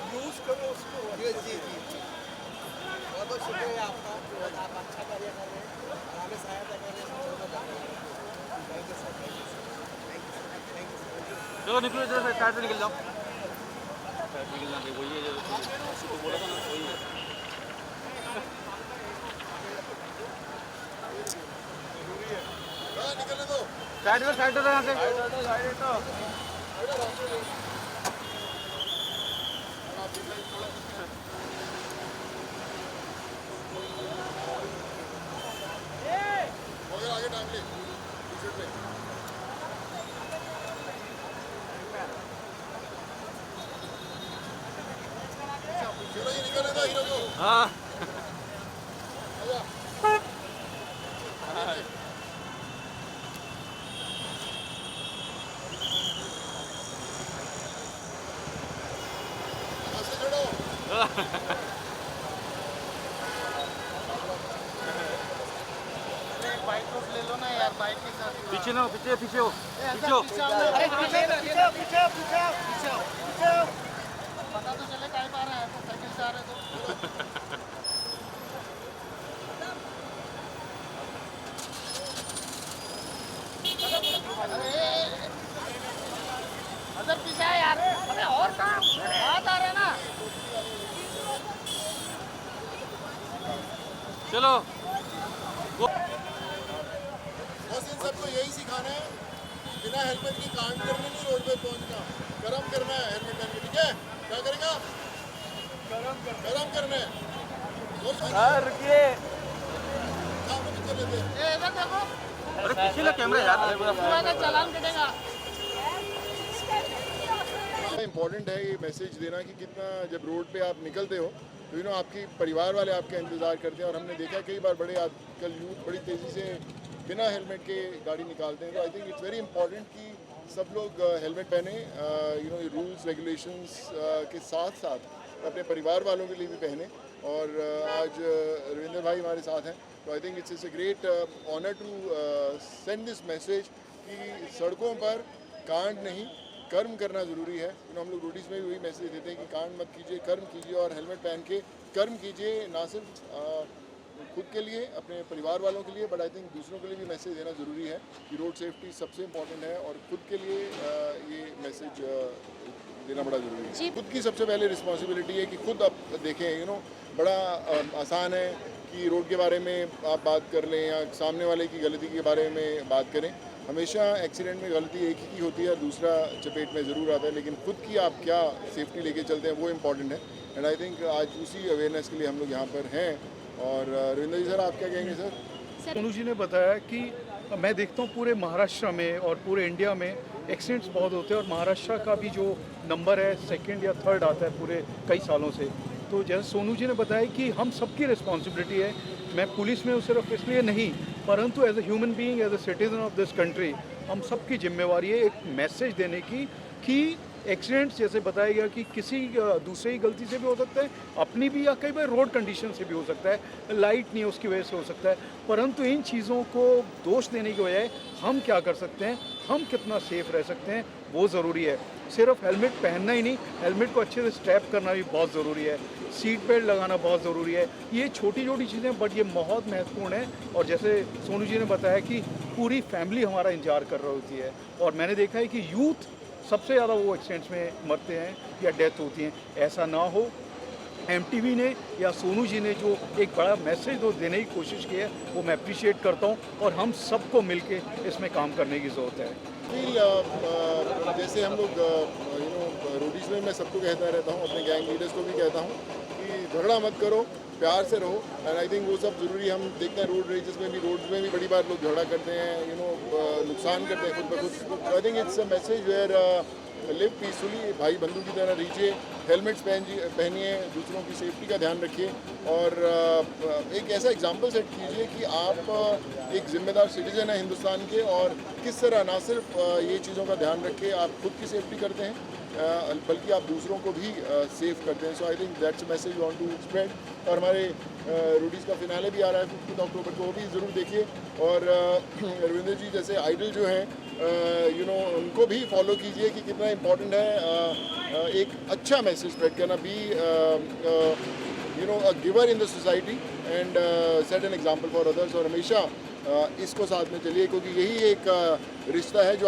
Use करो उसको। जी जी जी, बहुत बहुत शुक्रिया आपका। आप अच्छा कार्य कर रहे हैं और हमें सहायता कर रहे हैं। Thank you sir, thank you sir, thank you sir, thank you sir. चलो निकलो इधर से, साइड पे निकल जाओ, साइड पे निकलना भाई, वही है जो तो बोला था ना, वही है। निकलने दो। साइड में, साइड यहाँ से, मगर आगे टांग ले टी-शर्ट में। चलो ये निकलने दो हीरो को। हाँ आजा। हाथ से छोड़ो। बाइक को ले लो ना यार, बाइक के साथ। पीछे ना, पीछे पीछे हो, पीछे हो। अरे पीछे पीछे पीछे पीछे पीछे। पता तो चले कहीं पा रहे हैं, तो साइकिल से आ रहे तो। अदर पीछे है यार। अरे और कहाँ बात आ रहे ना। चलो बस इन सबको यही सिखाना है, बिना हेलमेट की कांड करने नहीं रोड पे पहुंचना, गरम करना है हेलमेट पहन के। ठीक है, क्या करेगा? गरम करना है। रुकिए, चले थे। इधर देखो, अरे पीछे ला कैमरा यार। चालान कटेगा। इम्पोर्टेंट है ये मैसेज देना कि कितना जब रोड पे आप निकलते हो तो आपकी परिवार वाले आपका इंतज़ार करते हैं। और हमने देखा कई बार बड़े आजकल यूथ बड़ी तेज़ी से बिना हेलमेट के गाड़ी निकालते हैं। तो I think it's very important कि सब लोग हेलमेट पहने, रूल्स रेगुलेशंस के साथ साथ अपने परिवार वालों के लिए भी पहने। और आज रविंदर भाई हमारे साथ हैं, तो I think it's a great honour to send this message कि सड़कों पर कांड नहीं, कर्म करना ज़रूरी है। हम लोग रोडीज़ में भी वही मैसेज देते हैं कि कांड मत कीजिए, कर्म कीजिए और हेलमेट पहन के कर्म कीजिए, ना सिर्फ खुद के लिए, अपने परिवार वालों के लिए, बट आई थिंक दूसरों के लिए भी मैसेज देना ज़रूरी है कि रोड सेफ्टी सबसे इम्पॉर्टेंट है। और खुद के लिए ये मैसेज देना बड़ा ज़रूरी है। खुद की सबसे पहले रिस्पॉन्सिबिलिटी है कि खुद आप देखें। बड़ा आसान है कि रोड के बारे में आप बात कर लें या सामने वाले की गलती के बारे में बात करें। हमेशा एक्सीडेंट में गलती एक ही की होती है, दूसरा चपेट में ज़रूर आता है, लेकिन खुद की आप क्या सेफ्टी लेके चलते हैं वो इम्पॉर्टेंट है। एंड आई थिंक आज उसी अवेयरनेस के लिए हम लोग यहाँ पर हैं। और रविंदर जी सर, आप क्या कहेंगे सर? सोनू जी ने बताया कि मैं देखता हूँ पूरे महाराष्ट्र में और पूरे इंडिया में एक्सीडेंट्स बहुत होते हैं और महाराष्ट्र का भी जो नंबर है 2nd या 3rd आता है पूरे कई सालों से। तो जैसे सोनू जी ने बताया कि हम सबकी रिस्पॉन्सिबिलिटी है, मैं पुलिस में हूँ सिर्फ इसलिए नहीं, परंतु as a human being, as a citizen of this country, हम सबकी जिम्मेवारी है एक मैसेज देने की कि एक्सीडेंट्स जैसे बताया गया कि किसी दूसरे की गलती से भी हो सकता है, अपनी भी, या कई बार रोड कंडीशन से भी हो सकता है, लाइट नहीं है उसकी वजह से हो सकता है। परंतु इन चीज़ों को दोष देने की बजाय हम क्या कर सकते हैं, हम कितना सेफ रह सकते हैं वो ज़रूरी है। सिर्फ हेलमेट पहनना ही नहीं, हेलमेट को अच्छे से स्ट्रैप करना भी बहुत ज़रूरी है, सीट बेल्ट लगाना बहुत ज़रूरी है। ये छोटी छोटी चीज़ें बट ये बहुत महत्वपूर्ण है। और जैसे सोनू जी ने बताया कि पूरी फैमिली हमारा इंतजार कर रही होती है और मैंने देखा है कि यूथ सबसे ज़्यादा वो एक्सीडेंट्स में मरते हैं या डेथ होती हैं। ऐसा ना हो, एमटीवी ने या सोनू जी ने जो एक बड़ा मैसेज देने की कोशिश की है वो मैं अप्रिशिएट करता हूँ और हम सबको मिलके इसमें काम करने की ज़रूरत है। जैसे हम लोग रोडीज़ में मैं सबको कहता रहता हूँ, अपने गैंग लीडर्स को भी कहता हूँ कि झगड़ा मत करो, प्यार से रहो। एंड आई थिंक वो सब ज़रूरी हम देखते हैं रोड रेजेस में भी, रोड्स में भी बड़ी बार लोग झगड़ा करते हैं, नुकसान करते हैं खुद ब खुद। I think it's a message where live peacefully, भाई बंधु की तरह रहिए, हेलमेट्स पहनिए, दूसरों की सेफ्टी का ध्यान रखिए और एक ऐसा एग्जाम्पल सेट कीजिए कि आप एक जिम्मेदार सिटीजन हैं हिंदुस्तान के और किस तरह ना सिर्फ ये चीज़ों का ध्यान रख के आप खुद की सेफ्टी करते हैं बल्कि आप दूसरों को भी सेव करते हैं. So I think that's a message want to spread. और हमारे रूडीज़ का फिनाले भी आ रहा है 15 अक्टूबर को, वो भी ज़रूर देखिए. और रविंद्र जी जैसे आइडल जो हैं उनको भी फॉलो कीजिए कि कितना इम्पोर्टेंट है एक अच्छा मैसेज स्प्रेड करना. Be a giver in the society and set an example for others. और हमेशा इसको साथ में चलिए, क्योंकि यही एक रिश्ता है जो